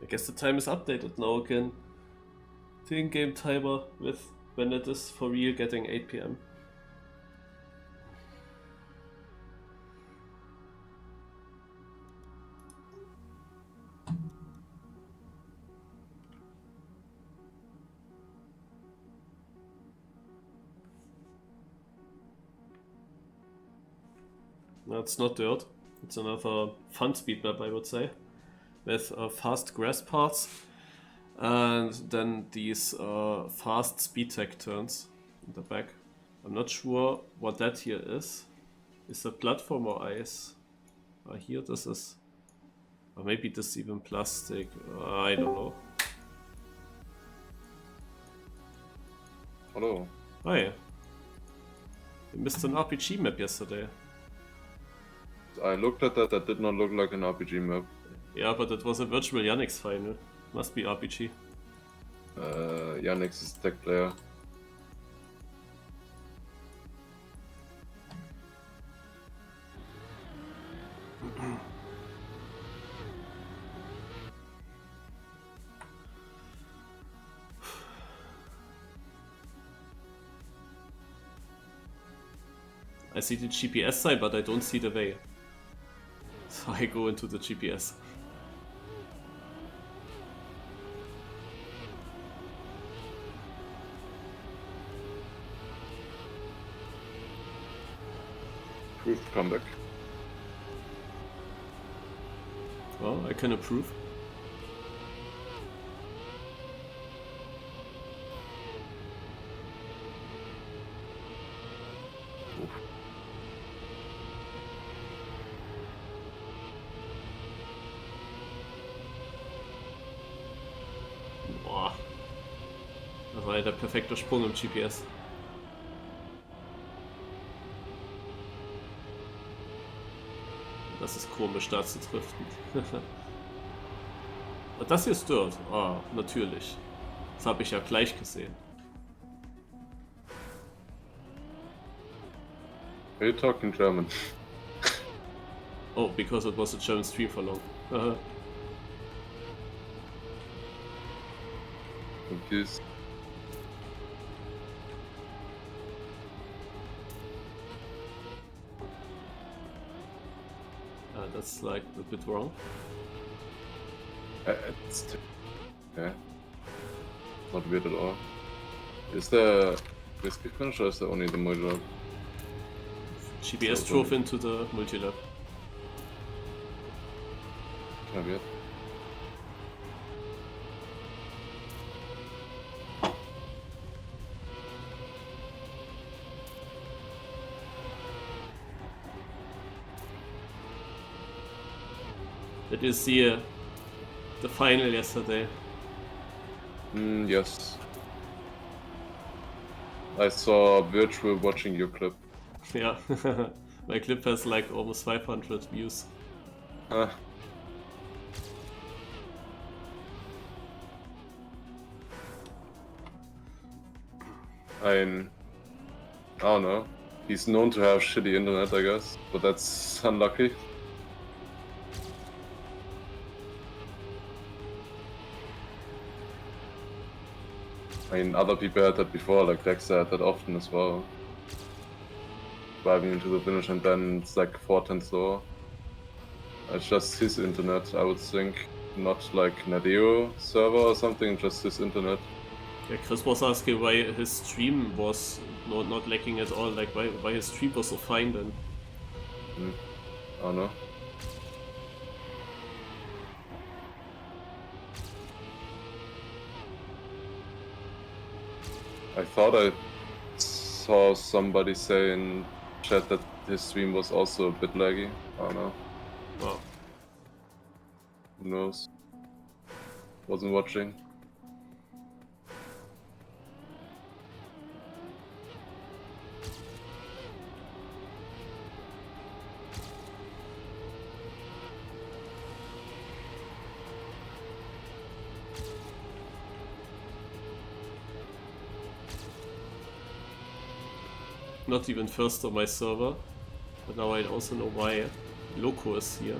I guess the time is updated now again. The in-game timer with when it is for real getting 8 PM. No, it's not dirt. It's another FunSpeed map, I would say, with fast grass paths and then these fast speed tech turns in the back. I'm not sure what that here is. Is that platform or ice? Here this is, or maybe this is even plastic. I don't know. Hello. Hi. We missed an RPG map yesterday. I looked at that, that did not look like an RPG map. Yeah, but it was a virtual Yannick's final. Must be RPG. Yannick's is tech player. I see the GPS sign, but I don't see the way. So I go into the GPS. Approved comeback. Well, I can approve. Boah. Das war ja der perfekte Sprung im GPS. Das ist komisch, da zu driften. Das hier ist Dirt. Ah, natürlich. Das habe ich ja gleich gesehen. Are you talking German? Oh, because it was a German stream for long. Confused. That's like a bit wrong. It's okay. Not weird at all. Is there whiskey finish or is there only the mojo? GPS drove into the multi-lab. Kind of weird. Did you see the final yesterday? Yes. I saw Virtual watching your clip. Yeah, my clip has like almost 500 views. Huh. I don't know. He's known to have shitty internet, I guess, but that's unlucky. I mean, other people had that before, like Dexter had that often as well. Driving into the finish and then it's like 4 times slower. It's just his internet, I would think. Not like Nadeo server or something, just his internet. Yeah, Chris was asking why his stream was not lagging at all, like why his stream was so fine then. I don't know. I thought I saw somebody say in chat that his stream was also a bit laggy. I don't know. Wow. Who knows? Wasn't watching. Not even first on my server, but now I also know why Loco is here.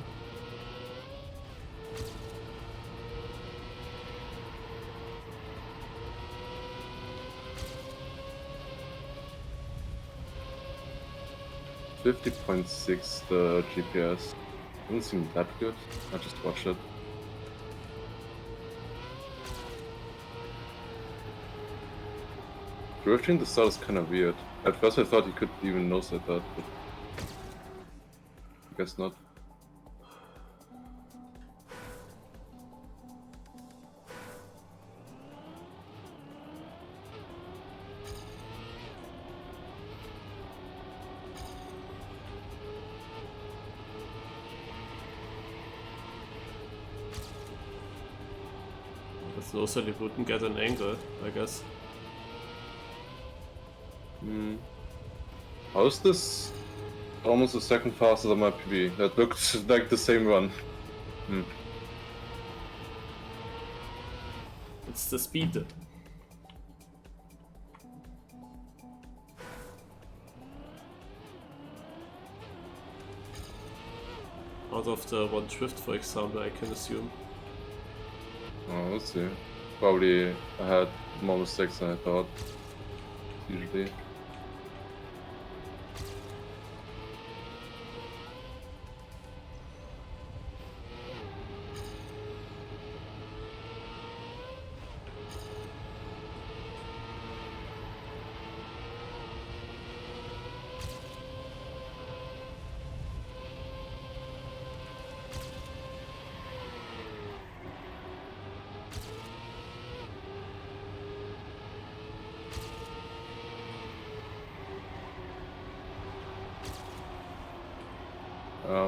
50.6 the GPS. Doesn't seem that good. I just watch it. Drifting the start is kind of weird. At first I thought you could even nose at that, but I guess not. So he wouldn't get an angle, I guess. How's this almost a second faster than my PB? That looks like the same run. It's the speed. Out of the one drift, for example, I can assume. Oh, we'll see. Probably I had more mistakes than I thought. Usually.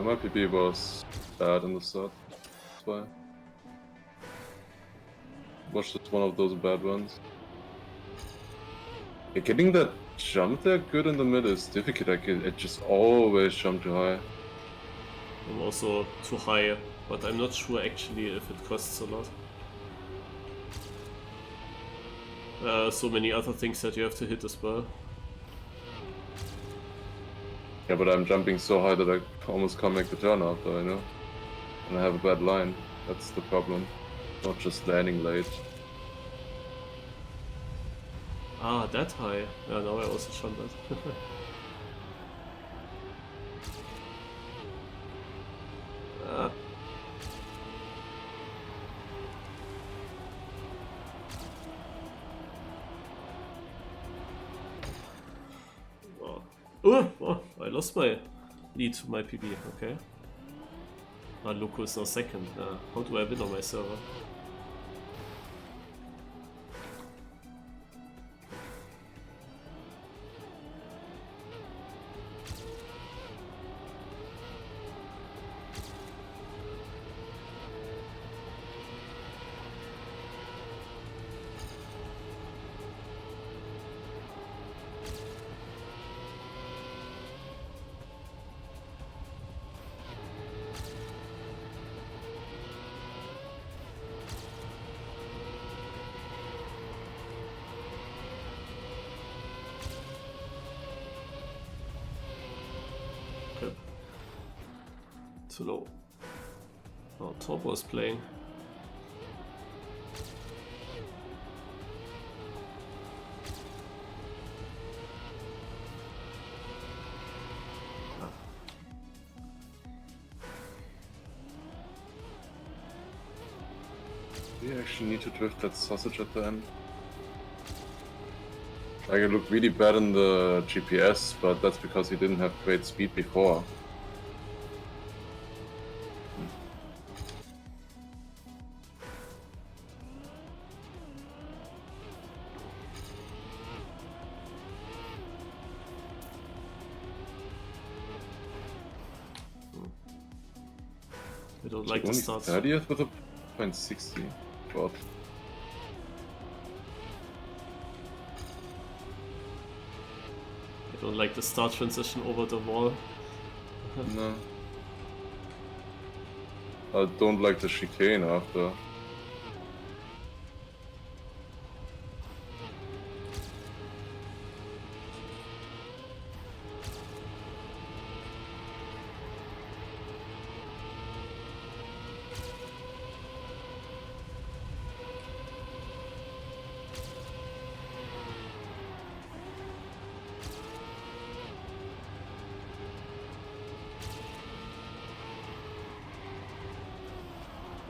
My PB was bad in the start. That's why. Was just one of those bad ones. Yeah, getting that jump there good in the middle is difficult. It just always jump too high. I'm also too high, but I'm not sure actually if it costs a lot. So many other things that you have to hit as well. Yeah, but I'm jumping so high that I almost can't make the turn after, you know? And I have a bad line. That's the problem. Not just landing late. Ah, that high. Yeah, now I also jumped it. Oh, I lost my lead to my PB, okay. Loco is now second. How do I win on my server? Too low. Oh, Turbo is playing. Do you actually need to drift that sausage at the end? Like, it looked really bad in the GPS, but that's because he didn't have great speed before. I don't like the start. 30th with a .60 bot. I don't like the start transition over the wall. No. I don't like the chicane after.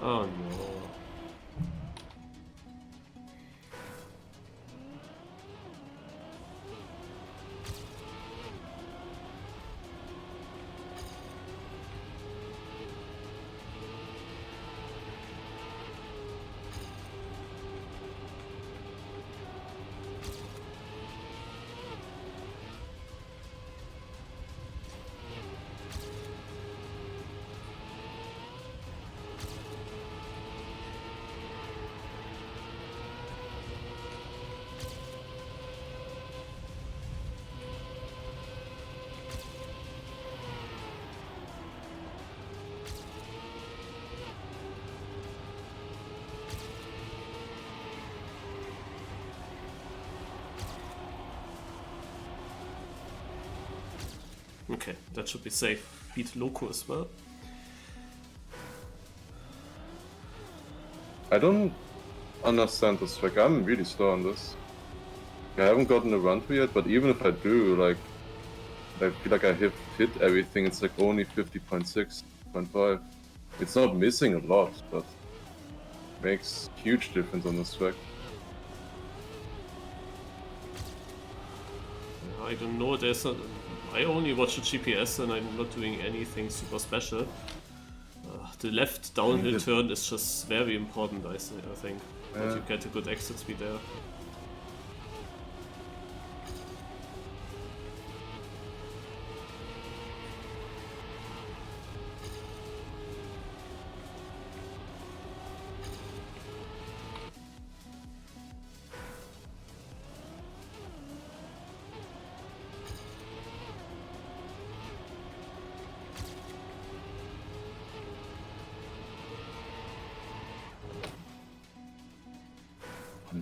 Oh no. Okay, that should be safe. Beat Loco as well. I don't understand this track. I'm really slow on this. I haven't gotten a run through yet, but even if I do, like, I feel like I have hit everything. It's like only 50.6, 0.5. It's not missing a lot, but makes huge difference on this track. I don't know, I only watch the GPS and I'm not doing anything super special. The left downhill turn is just very important, I think. But you get a good exit speed there.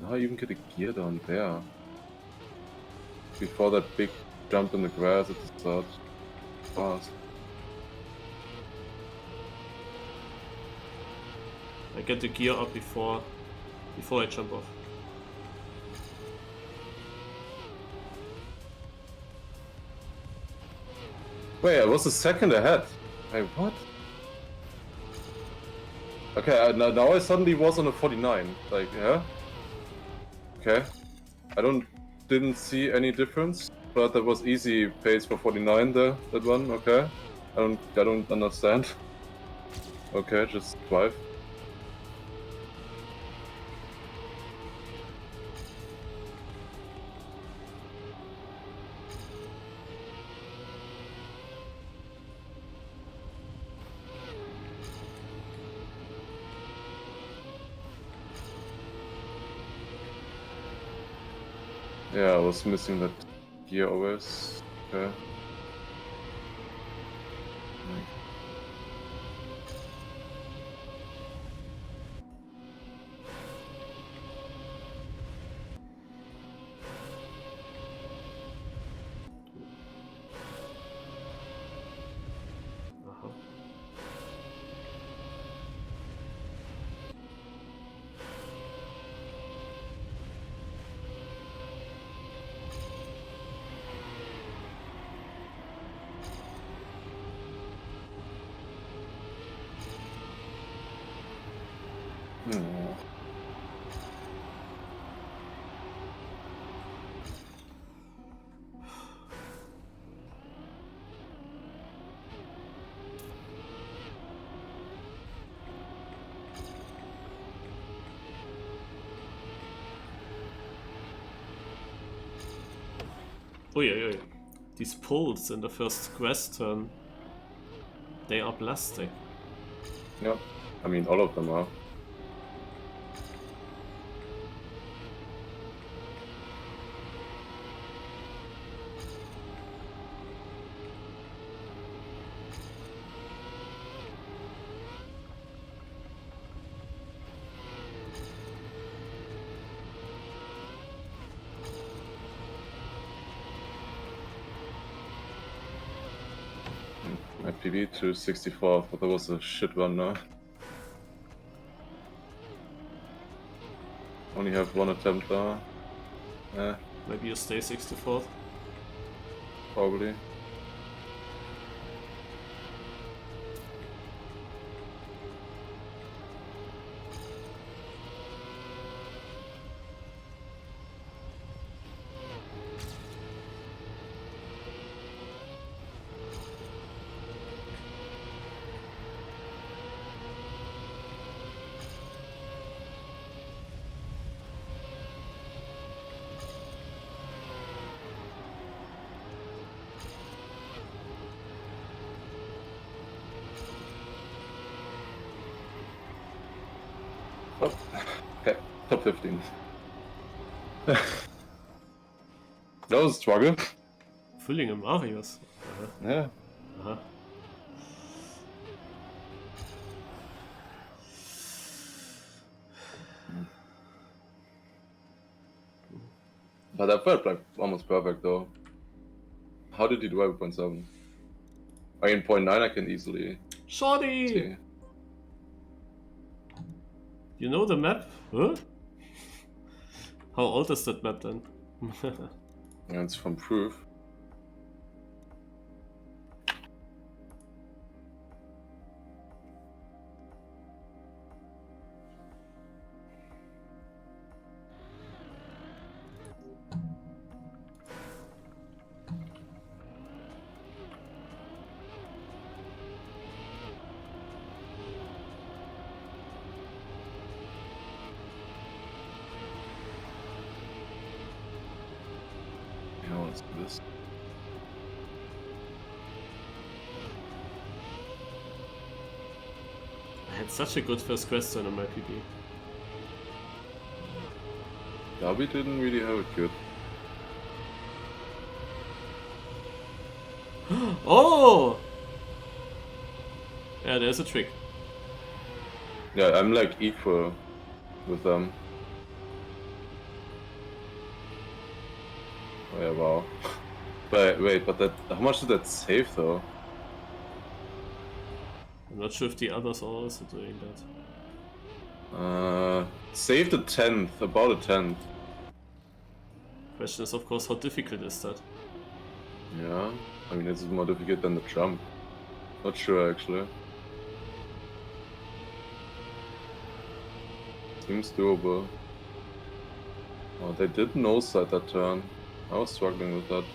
Now I even get a gear down there. Before that big jump in the grass at the start. Fast. I get the gear up before I jump off. Wait, I was a second ahead. Wait, what? Okay, now I suddenly was on a 49. Like, yeah. Okay. Didn't see any difference, but that was easy pace for 49 there, that one, okay. I don't understand. Okay, just drive. Yeah, I was missing that gear always. Okay. Oi. These pulls in the first quest turn, they are blasting. Yep. I mean, all of them are. My PB to 64, but that was a shit run now. Only have one attempt there. Maybe you stay 64th? Probably. Okay, top 15. That was a struggle. Füllinge Marius. Yeah. Aha. But that felt like almost perfect though. How did you do it 0.7? I mean, 0.9 I can easily Shorty! see. You know the map? Huh? How old is that map then? Yeah, it's from Proof. Yeah, let's do this. I had such a good first question on my PB. Darby didn't really have it good. Oh! Yeah, there's a trick. Yeah, I'm like equal with them. Oh yeah, wow. But wait, but that how much did that save though? I'm not sure if the others are also doing that. Saved a 10th, about a 10th. Question is, of course, how difficult is that? Yeah, I mean, this is more difficult than the jump. Not sure actually. Seems doable. Oh, they did no-side that turn. I was struggling with that.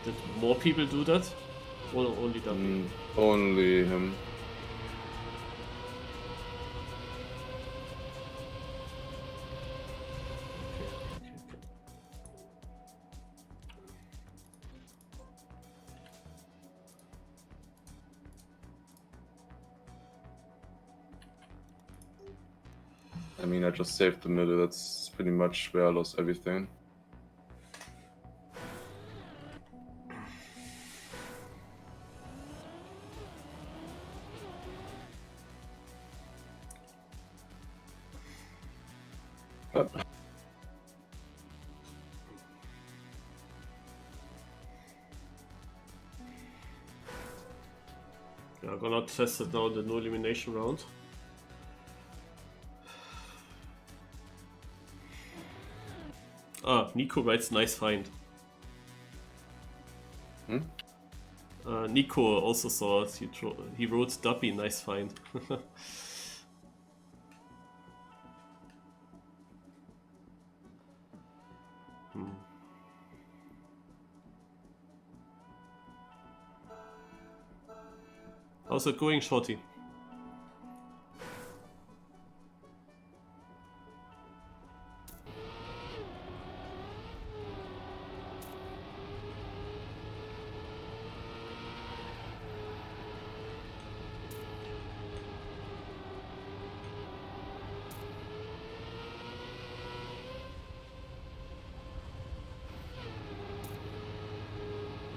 Did more people do that? Or only W? Only him. Okay. I mean, I just saved the middle. That's pretty much where I lost everything. Yeah, I'm gonna test it now in the no elimination round. Ah, Nico writes nice find. Nico also saw it. He wrote Duppy, nice find. How's it going, Shorty?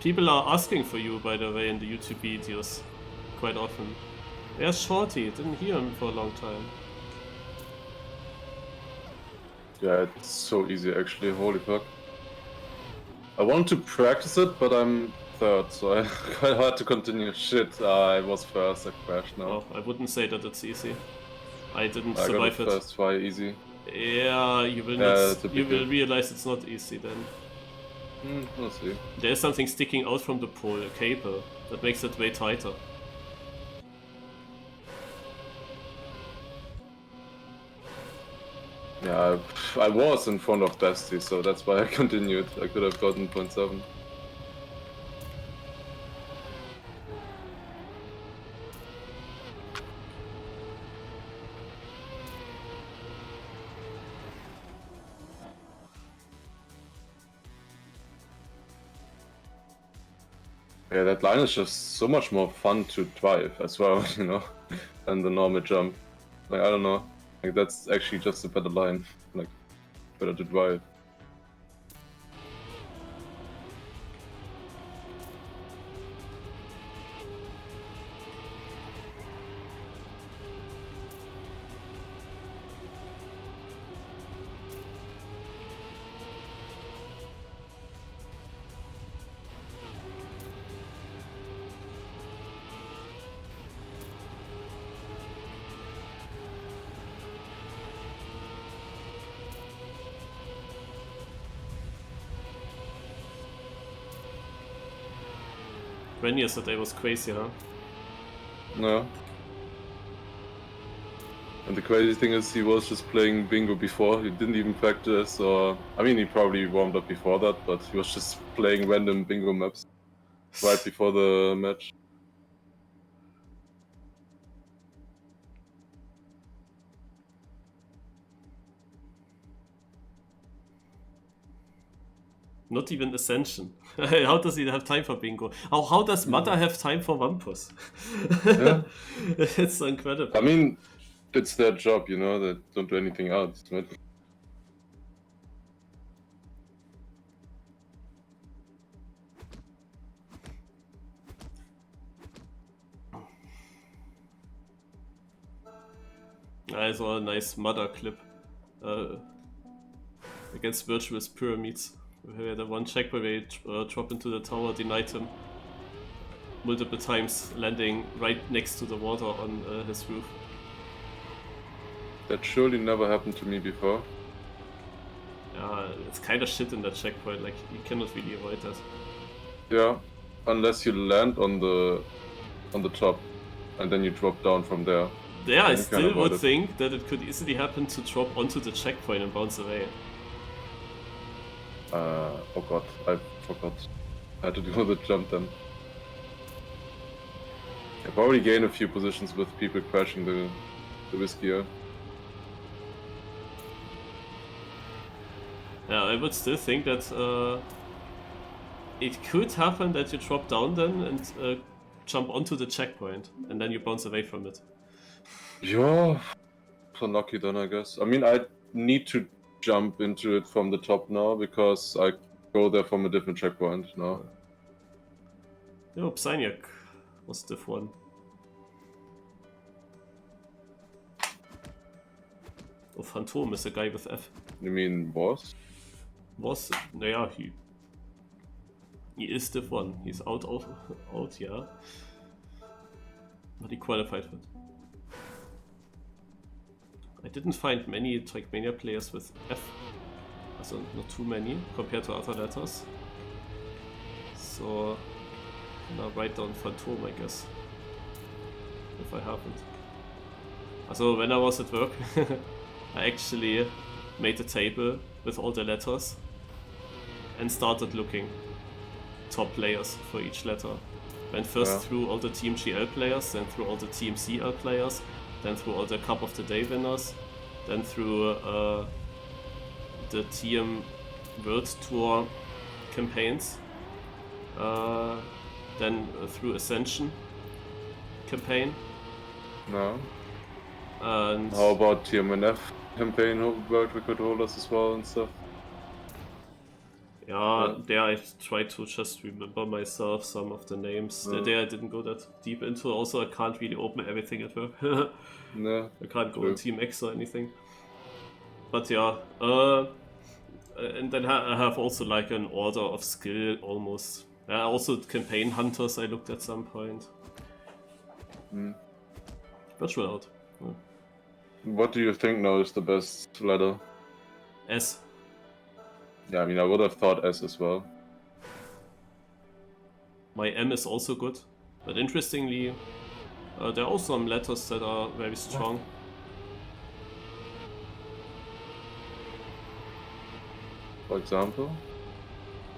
People are asking for you, by the way, in the YouTube videos quite often. Where's Shorty? Didn't hear him for a long time. Yeah, it's so easy actually, holy fuck. I want to practice it, but I'm third, so I quite hard to continue. Shit, I was first, I crashed now. Oh, I wouldn't say that it's easy. I didn't I survive got it first try easy. Yeah, you will you will realize it's not easy then. We'll see. There's something sticking out from the pole, a cable, that makes it way tighter. Yeah, I was in front of Dusty, so that's why I continued. I could have gotten 0.7. Yeah, that line is just so much more fun to drive as well, you know, than the normal jump. Like, I don't know. Like, that's actually just a better line. Like, better to drive. When yesterday was crazy, huh? No. And the crazy thing is, he was just playing bingo before. He didn't even practice, or I mean, he probably warmed up before that, but he was just playing random bingo maps right before the match. Not even Ascension. How does he have time for bingo? How does Mata have time for Wampus? Yeah. It's so incredible. I mean, it's their job, you know, they don't do anything else. Right? I saw a nice Mata clip against Virtuous Pyramids. We had a one check where they drop into the tower, denied him multiple times, landing right next to the water on his roof. That surely never happened to me before. It's kind of shit in that checkpoint, like you cannot really avoid that. Yeah, unless you land on the top, and then you drop down from there. Yeah, I You can still avoid would it. think that it could easily happen to drop onto the checkpoint and bounce away. Oh god, I forgot. I had to do the jump then. I've already gained a few positions with people crashing the whiskey. Yeah, I would still think that it could happen that you drop down then and jump onto the checkpoint, and then you bounce away from it. Yeah, so lucky then, I guess. I mean, I need to jump into it from the top now because I go there from a different checkpoint now. Yeah, Psyniac was diff 1. Oh, Phantom is a guy with F. You mean boss? Was, naja, he is diff 1. He's out, yeah. But he qualified for it. I didn't find many Trackmania players with F. Also not too many compared to other letters. So now write down Phantom, I guess. If I haven't. Also when I was at work, I actually made a table with all the letters and started looking top players for each letter. Went first through all the Team GL players, then through all the Team CL players, then through all the Cup of the Day winners, then through the Team World Tour campaigns, then through Ascension campaign. No. And how about TMNF campaign world record holders as well and stuff? Yeah, there I tried to just remember myself some of the names. There I didn't go that deep into. Also, I can't really open everything at work. No, I can't go in Team X or anything. But yeah, and then I have also like an order of skill almost. Also campaign hunters I looked at some point. Virtual out. Yeah. What do you think now is the best letter? S. Yeah, I mean, I would have thought S as well. My M is also good, but interestingly, there are also some letters that are very strong. For example?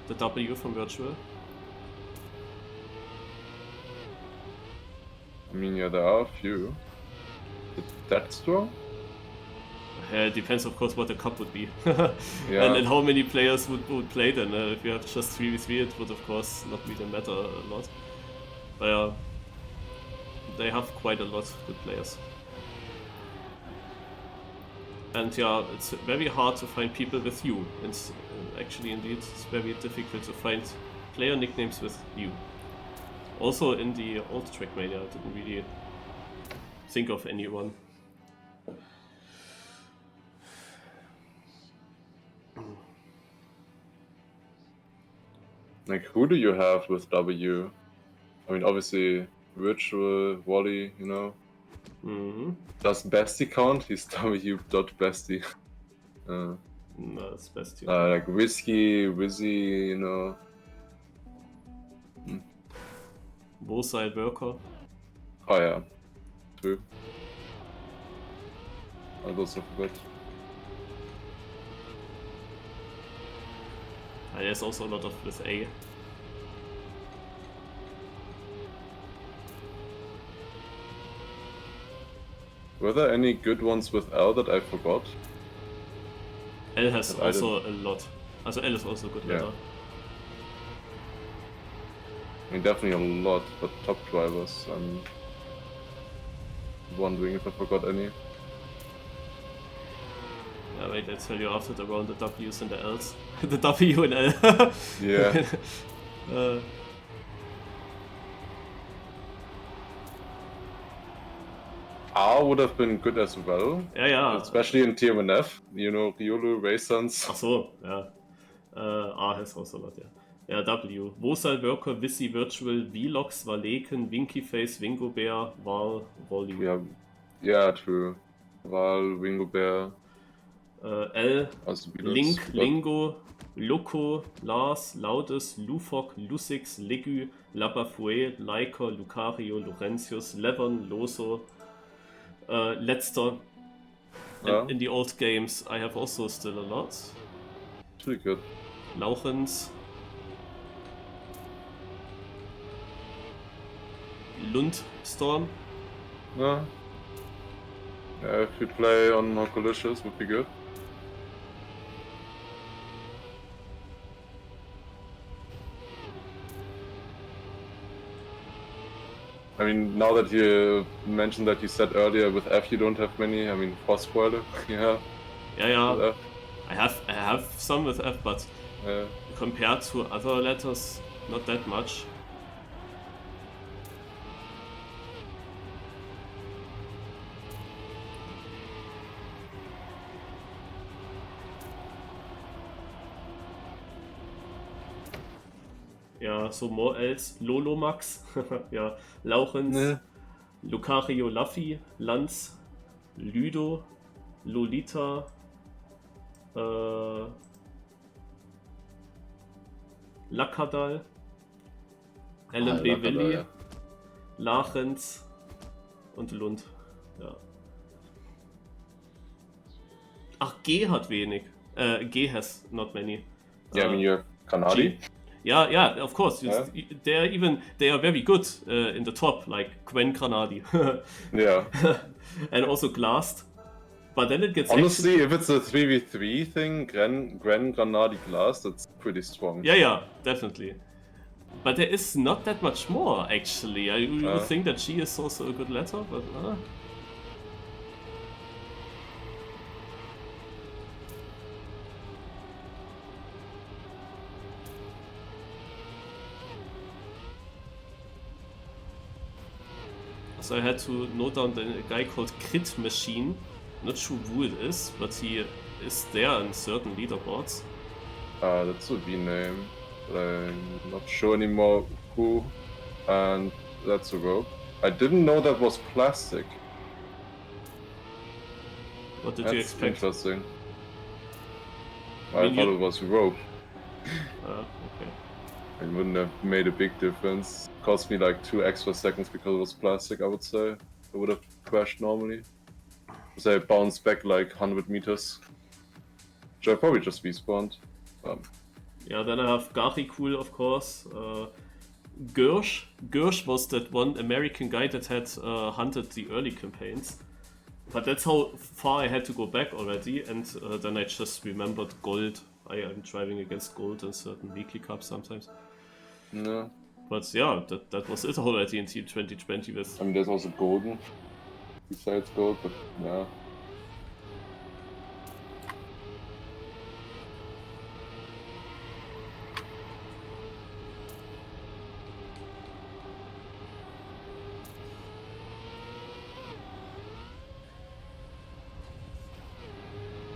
The W from Virtual. I mean, yeah, there are a few. Is that strong? It depends, of course, what the cup would be. Yeah. And how many players would play then. If you have just 3v3, it would, of course, not really matter a lot. But they have quite a lot of good players. And yeah, it's very hard to find people with U. It's actually, indeed, it's very difficult to find player nicknames with U. Also in the old Trackmania, I didn't really think of anyone. Like, who do you have with W? I mean, obviously, Virtual, Wally, you know. Mm-hmm. Does Bestie count? He's W.Bestie. No, that's best. Like Whiskey, Wizzy, you know. Bullseye Worker. Oh yeah, true. I also forgot. There's also a lot of with A. Were there any good ones with L that I forgot? L has also a lot. Also L is also a good letter. I mean, definitely a lot, but top drivers, I'm wondering if I forgot any. Yeah, wait, I tell you after the round the W's and the L's. The W and L. Yeah. R would have been good as well. Yeah. Especially in Tier 1F, you know, Riolu, Raysons. Ach so, yeah. A has also a lot, yeah. Yeah, W. Vosal, Worker, Visi, Virtual, Vlogs, Valeken, Winkyface, Wingobear, Val, Volley. Yeah, true. Val, Wingobear. L, Link, but... Lingo, Loco, Lars, Laudes, Lufok, Lusix, Legu, Labafue, Leica, Lucario, Laurentius, Levon, Loso, Letzter. And in the old games, I have also still a lot. Pretty good. Lauchens. Lundstorm. Yeah, if you play on Hocolicious, would be good. I mean, now that you mentioned that you said earlier with F you don't have many, I mean, for spoiler, yeah. Yeah. I have some with F, but compared to other letters, not that much. Ja, so more else. Lolomax, ja, Lauchens, Lucario Luffy, Lanz, Ludo, Lolita, Lakadal, LMB Willi, ja. Lachens und Lund. Ja. Ach, G hat wenig. G has not many. Yeah, I mean, you're Kanadi. Yeah, of course. They are very good in the top, like Gwen Granadi. Yeah. And also Glassed. But then it gets honestly, if it's a 3v3 thing, Gwen Granadi Glass, that's pretty strong. Yeah, definitely. But there is not that much more, actually. I would think that she is also a good letter, but... So I had to note down a guy called Crit Machine. Not sure who it is, but he is there in certain leaderboards. That's a V name, but I'm not sure anymore who. And that's a rope. I didn't know that was plastic. What did you expect? Interesting. I thought it was rope. Okay. It wouldn't have made a big difference. Cost me like 2 extra seconds because it was plastic, I would say. I would have crashed normally. So I bounced back like 100 meters. Which I probably just respawned. Yeah, then I have Garikul, of course. Gersh. Gersh was that one American guy that had hunted the early campaigns. But that's how far I had to go back already, and then I just remembered gold. I'm driving against gold in certain weekly cups sometimes. No. But yeah, that was it already in Team 2020 with... I mean, there's also golden besides gold, but yeah.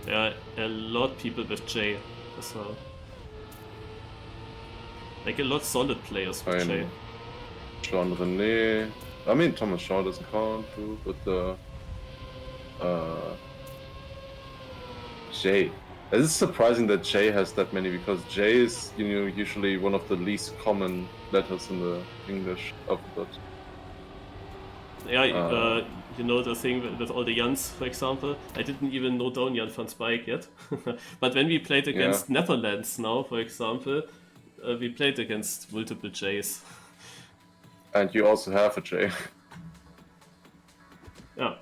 There are a lot of people with J as well. Like a lot solid players with J. Jean René. I mean, Thomas Shaw doesn't count too, but J. It is surprising that J has that many because J is, usually one of the least common letters in the English alphabet. Yeah, you know the thing with all the Jans, for example. I didn't even know down Jan van Spijk yet. But when we played against Netherlands now, for example, we played against multiple J's. And you also have a J. Ja,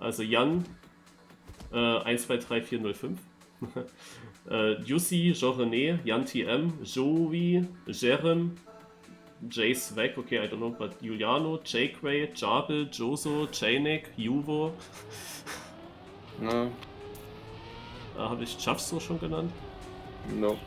also Jan 123405. Jussi, Jean-René, Jan TM, Joey, Jerem, Jay Swag, okay, I don't know, but Juliano, J-Cray, Jabel, Joso, Jainek, Juvo. No. Habe ich Chavso schon genannt? No.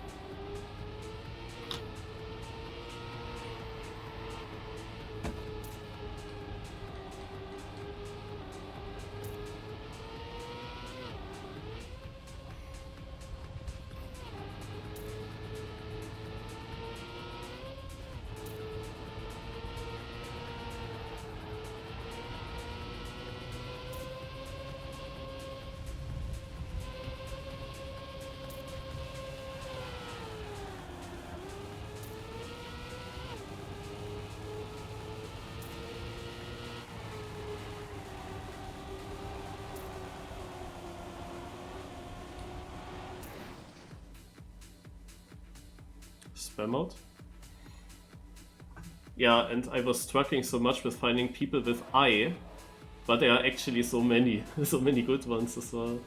Spam out. Yeah, and I was struggling so much with finding people with I, but there are actually so many good ones as well.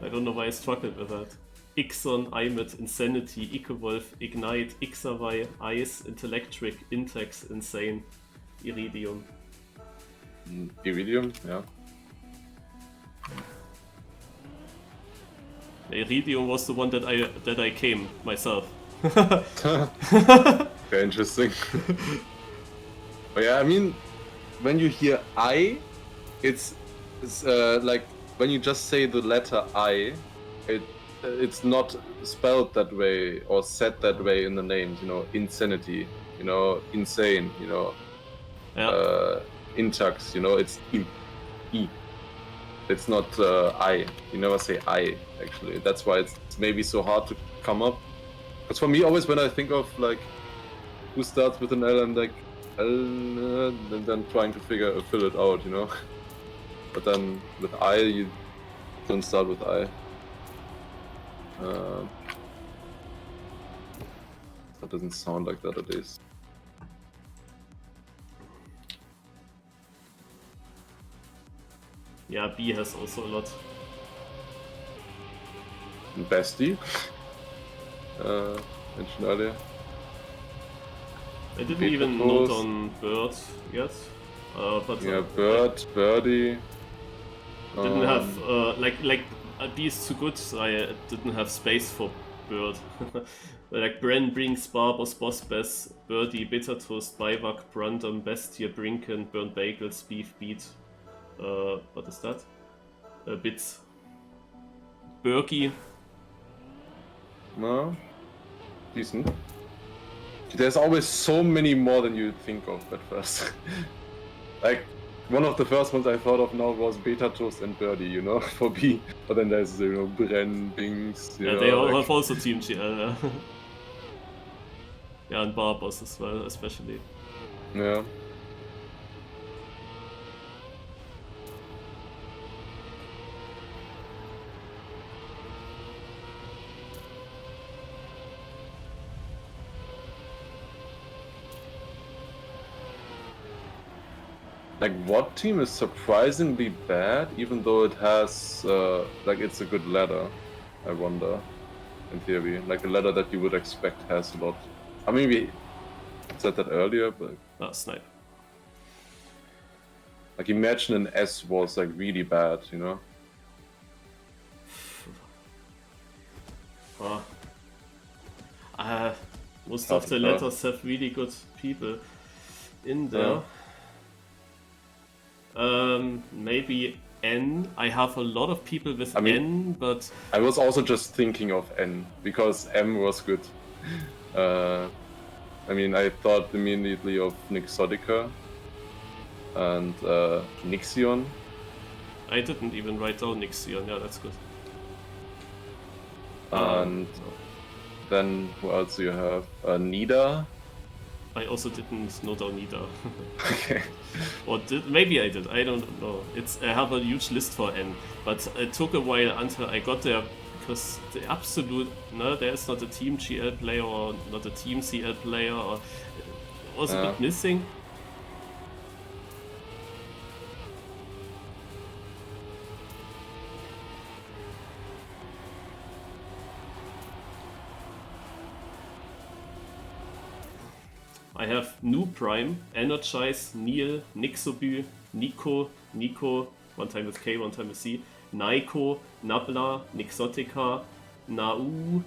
I don't know why I struggled with that. Ixon, Imit, Insanity, Ikewolf, Ignite, Ixawai, Ice, Intellectric, Intex, Insane, Iridium. Iridium, yeah. Iridium was the one that I came myself. Very interesting. But yeah, I mean, when you hear I, it's like when you just say the letter I, it's not spelled that way or said that way in the names. Insanity, insane, Intax, it's I. It's not I. You never say I, actually. That's why it's maybe so hard to come up. Because for me, always when I think of like who starts with an L, I'm like L, and then trying to fill it out, But then with I, you don't start with I. That doesn't sound like that at least. Yeah, B has also a lot. Bestie. Mentioned earlier. I didn't even note on Bird yet. But yeah, Bird, Birdie. Didn't have like B is too good, so I didn't have space for Bird. Like Bren, Brinks, Barbos, Boss Bess, Birdie, Bitter Toast, Bivak, Brandon, Bestia, Brinken, Burnt Bagels, Beef Beat. What is that? Bits. Berkey. No. Decent. There's always so many more than you think of at first. Like, one of the first ones I thought of now was Beta Toast and Birdie, for B. But then there's, Bren, Bings, Yeah, they have also Team GL, yeah. Yeah, and Barbos as well, especially. Yeah. Like, what team is surprisingly bad, even though it has, like, it's a good ladder, I wonder, in theory. Like, a ladder that you would expect has a lot. I mean, we said that earlier, but... Snipe. Like, imagine an S was, like, really bad, you know? Most of the letters have really good people in there. Maybe N. I have a lot of people with N, but... I was also just thinking of N, because M was good. I mean, I thought immediately of Nixotica and Nixion. I didn't even write down Nixion, yeah, that's good. And then, who else do you have? Nida? I also didn't note down Nida. Okay. Or maybe I did, I don't know. I have a huge list for N, but it took a while until I got there, because the absolute, there's not a team GL player or not a team CL player, or it was a bit missing. I have Nu Prime, Energize, Neil, Nixobu, Nico, one time with K, one time with C, Naiko, Nabla, Nixotica, Nau,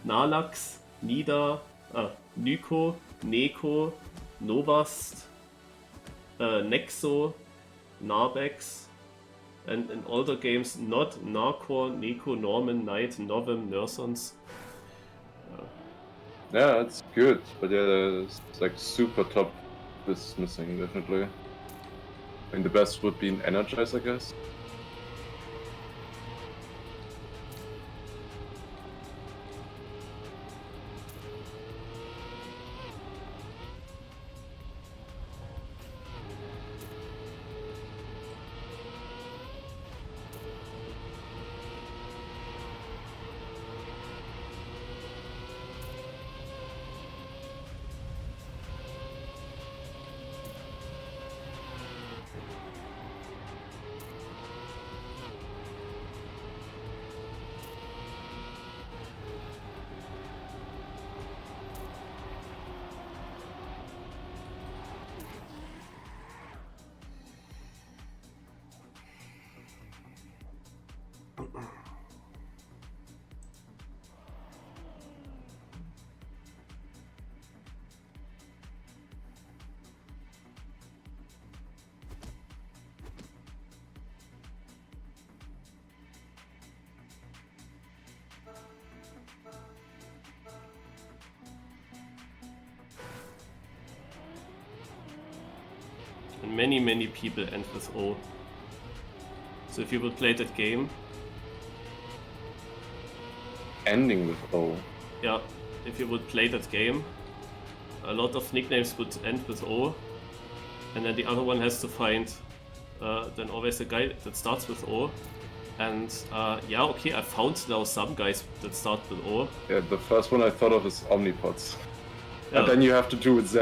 Nalax, Nida, Nyko, Neko, Novast, Nexo, Narbex, and in older games Nod, Narcor, Neko, Norman, Knight, Novem, Nursons. Yeah, it's good, but yeah, it's like super top is missing, definitely. I mean, the best would be an Energize, I guess. And many people end with O. So if you would play that game... Ending with O? Yeah, if you would play that game, a lot of nicknames would end with O. And then the other one has to find then always a guy that starts with O. And yeah, okay, I found now some guys that start with O. Yeah, the first one I thought of is Omnipods. Yeah. And then you have to do with Z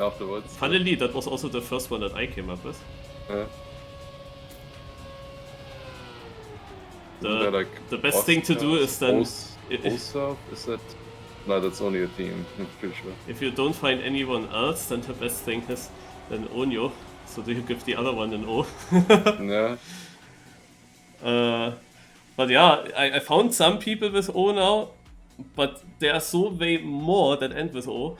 afterwards. Funnily, that was also the first one that I came up with. The best thing to do is then... Osaf? Is that... No, that's only a team, I'm pretty sure. If you don't find anyone else, then the best thing is then Onyo. So do you give the other one an O? Yeah. But yeah, I found some people with O now, but there are so way more that end with O.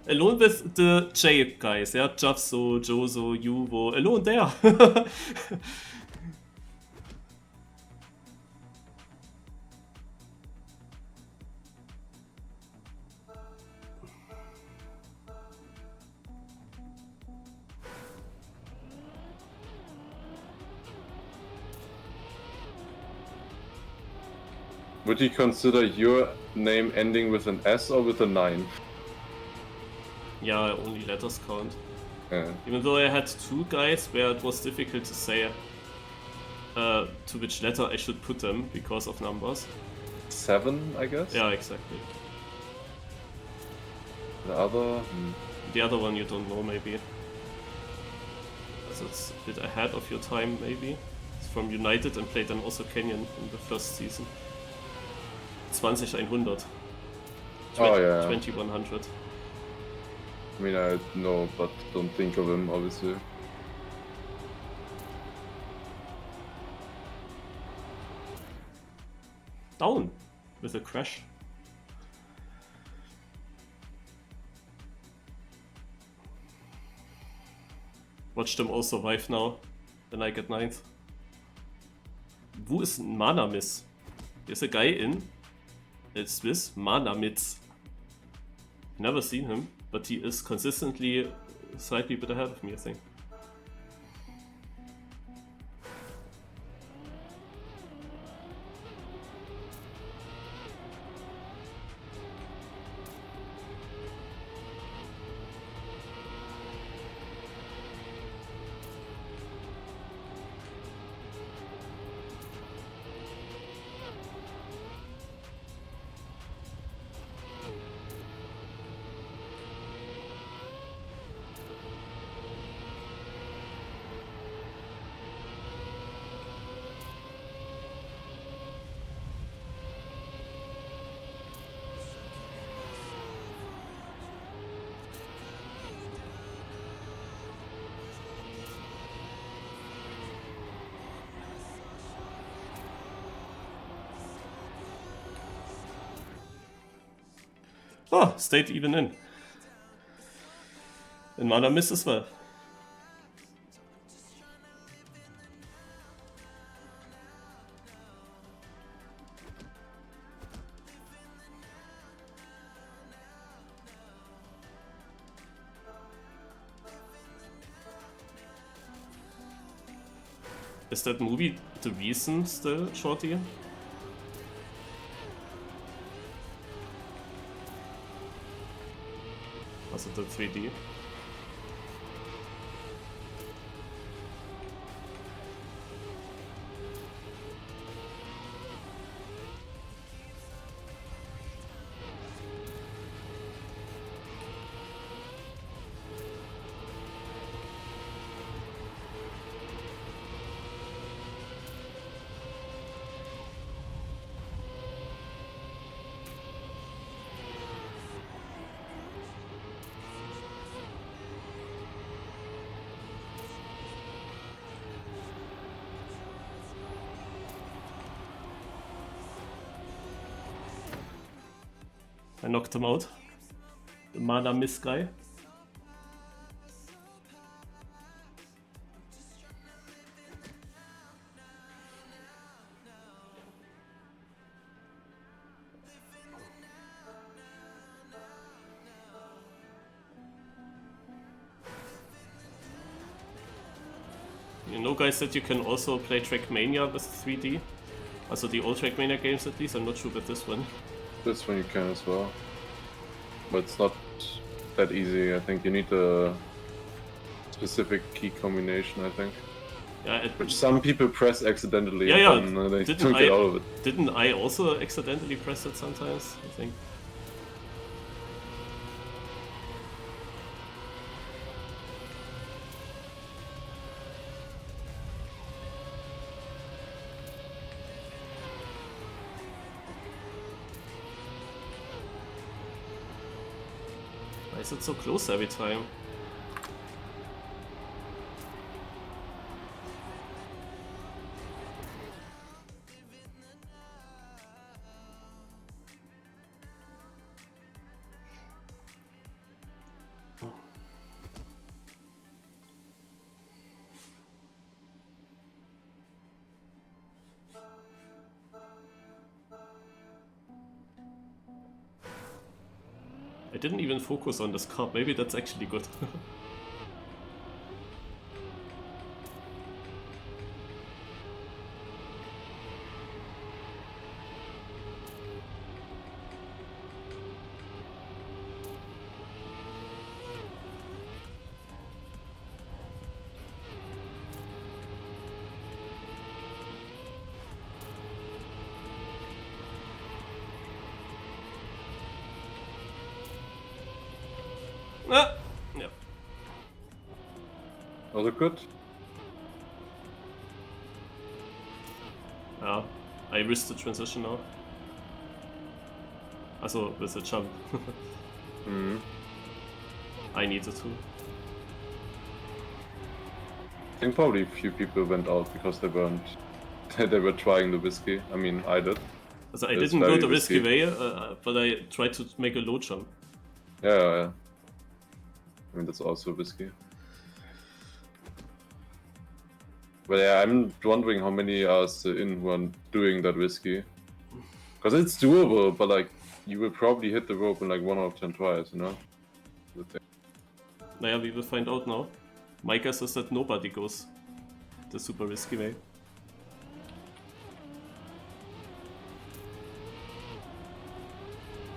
Alone with the J guys, yeah, Javso, Jozo, Yuvo, alone there. Would you consider your name ending with an S or with a 9? Yeah, only letters count. Yeah. Even though I had two guys where it was difficult to say to which letter I should put them because of numbers. 7, I guess? Yeah, exactly. The other? The other one you don't know, maybe. So it's a bit ahead of your time, maybe. It's from United and played then also Canyon in the first season. 2100. Oh yeah. 2100. I mean, I know, but don't think of him, obviously. Down with a crash. Watch them all survive now. Then I get 9th. Wo ist Mana Miss? There's a guy in Swiss, Mana Mitz. Never seen him, but he is consistently slightly bit ahead of me, I think. Oh, stayed even in. And Mana Miss as well. Is that movie The Reason still, Shorty? Was it the 3D? I knocked him out. The Mana Miss guy. You know, guys, that you can also play Trackmania with 3D. Also the old Trackmania games at least, I'm not sure with this one. This one you can as well. But it's not that easy. I think you need a specific key combination, I think. Yeah, which some people press accidentally and they don't get out of it. Didn't I also accidentally press it sometimes, I think? Why is it so close every time? I didn't even focus on this card, maybe that's actually good. Yeah. Was it good? Ja, I risked the transition now. Also, with the jump. I needed to. I think probably a few people went out because they weren't. They were trying the whiskey. I mean, I did. So I didn't go the risky way, but I tried to make a low jump. Yeah. I mean, that's also risky. But yeah, I'm wondering how many are still in who are doing that risky. Because it's doable, but like, you will probably hit the rope in like 1 out of 10 tries, you know? Naja, we will find out now. My guess is that nobody goes the super risky way.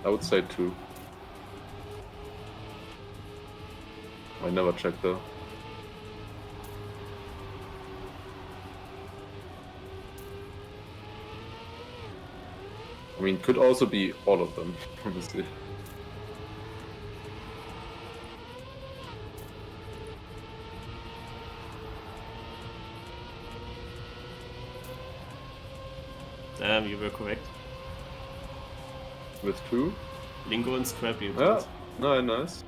I would say 2. I never checked though. I mean, could also be all of them, honestly. Damn, you were correct. With 2? Lingo and Scrappy. Yeah, no, nice.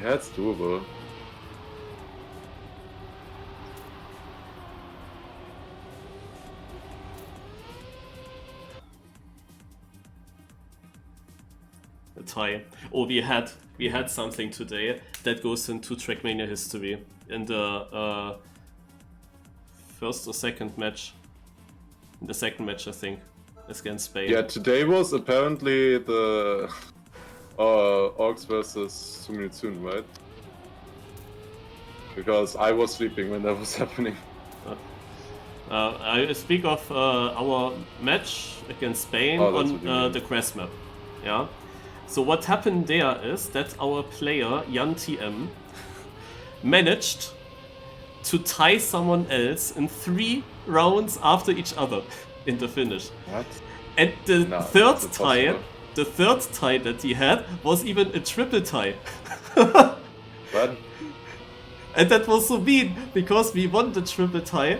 Yeah, it's doable. A tie. Oh, we had something today that goes into Trackmania history in the first or second match. In the second match, I think, against Spain. Yeah, today was apparently the Orcs versus Suminitsun, right? Because I was sleeping when that was happening. I speak of our match against Spain on the grass map. Yeah. So what happened there is that our player Jan TM managed to tie someone else in 3 rounds after each other in the finish. What? And the third tie that he had was even a triple tie. What? And that was so mean because we won the triple tie.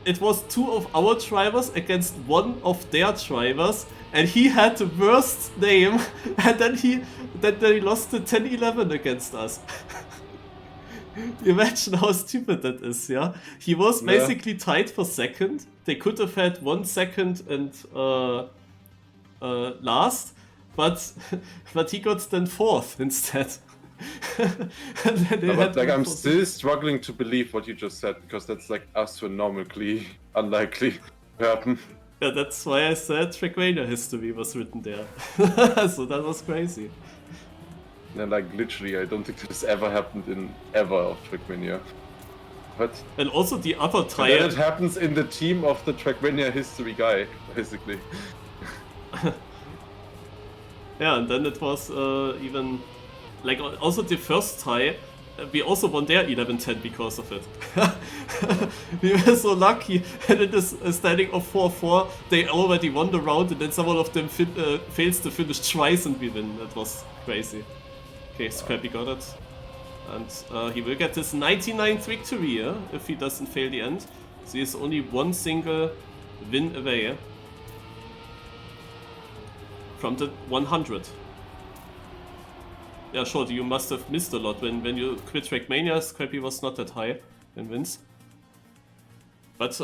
It was 2 of our drivers against 1 of their drivers, and he had the worst name, and then he lost the 10-11 against us. Imagine how stupid that is, yeah? He was basically tied for second. They could have had 1 second and last, but he got then 4th instead. But like, I'm still struggling to believe what you just said, because that's like astronomically unlikely to happen. Yeah, that's why I said Trackmania history was written there. So that was crazy. And like, literally, I don't think this ever happened in ever of Trackmania. But and also the other tie. And then it happens in the team of the Trackmania history guy, basically. Yeah, and then it was even like also the first tie. We also won their 11-10 because of it. We were so lucky, and it is standing of 4-4. They already won the round, and then someone of them fails to finish twice, and we win. That was crazy. Okay, Scrappy got it. And he will get his 99th victory if he doesn't fail the end. So he is only 1 single win away from the 100. Yeah, sure, you must have missed a lot. When you quit Trackmania, Scrappy was not that high in wins. But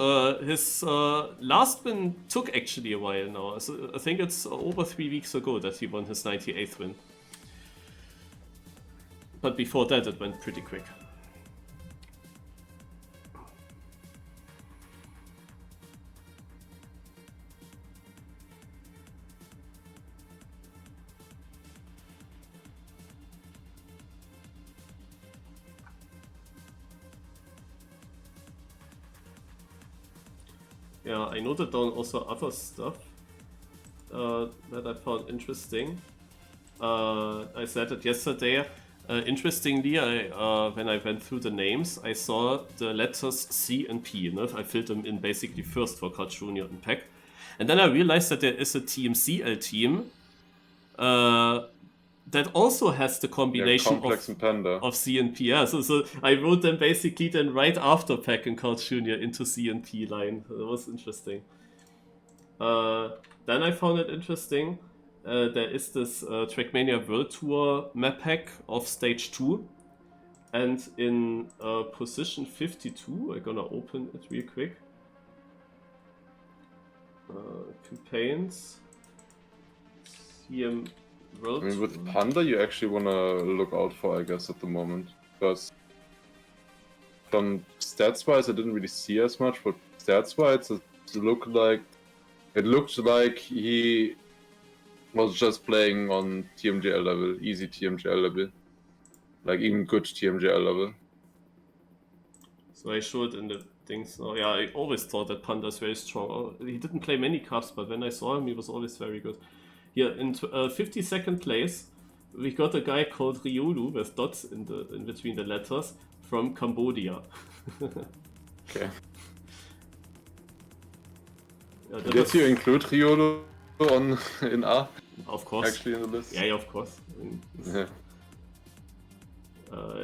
his last win took actually a while now. So I think it's over 3 weeks ago that he won his 98th win. But before that it went pretty quick. Yeah, I noted down also other stuff that I found interesting. I said it yesterday. Interestingly, when I went through the names, I saw the letters C and P. I filled them in basically first for Card Junior and Pack. And then I realized that there is a Team CL team that also has the combination complex and panda. of CNP. Yeah, so I wrote them basically then right after Pack and Card Jr. into CNP line. That was interesting. Then I found it interesting. There is this Trackmania World Tour map pack of Stage 2. And in position 52, I'm gonna open it real quick. Campaigns. CM World I mean, with Tour. Panda, you actually want to look out for, I guess, at the moment. Because from stats-wise, I didn't really see as much, but stats-wise, it looked like he was just playing on TMGL level, easy TMGL level. Like, even good TMGL level. So I showed in the things. Oh, yeah, I always thought that Panda is very strong. He didn't play many cups, but when I saw him, he was always very good. Here, in 52nd place, we got a guy called Riolu with dots in between the letters from Cambodia. Okay. Yeah, Did you include Riolo in A? Of course. Actually, in the list? Yeah, of course. Yeah.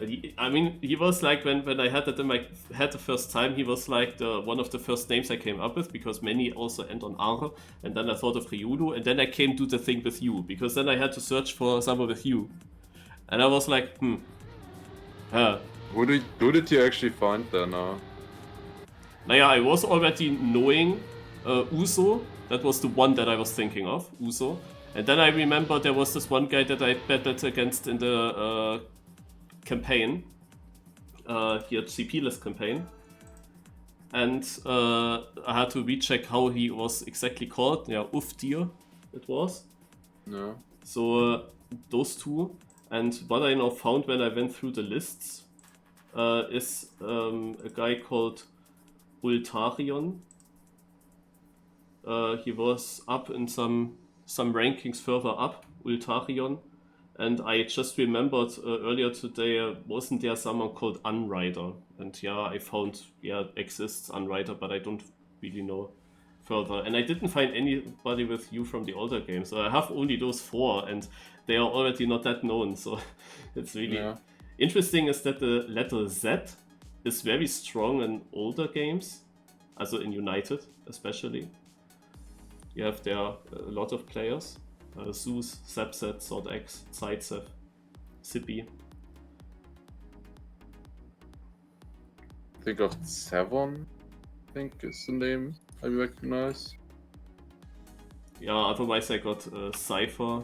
He was like, when I had that in my head the first time, he was like one of the first names I came up with, because many also end on R, and then I thought of Ryudo, and then I came to the thing with you, because then I had to search for someone with you. And I was like, Who did you actually find there now? Naja, I was already knowing Uso. That was the one that I was thinking of, Uso. And then I remember there was this one guy that I betted against in the campaign, here CP list campaign, and I had to recheck how he was exactly called. Yeah, Uftir it was. No. So those two, and what I now found when I went through the lists is a guy called Ultarion. He was up in some rankings further up, Ultarion. And I just remembered earlier today, wasn't there someone called Unrider? And yeah, I found, exists Unrider, but I don't really know further. And I didn't find anybody with you from the older games. So I have only those 4, and they are already not that known. So it's really interesting is that the letter Z is very strong in older games, also in United especially. You have there a lot of players. Zeus, Sepset, Sword X, Zaitsev, Sippy. Think of Savon, I think is the name I recognize. Yeah, otherwise I got Cypher,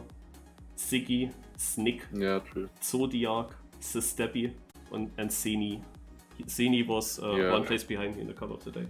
Siggy, Snick, True. Zodiac, Sistepi, and Seni. Seni was one place behind me in the cover today.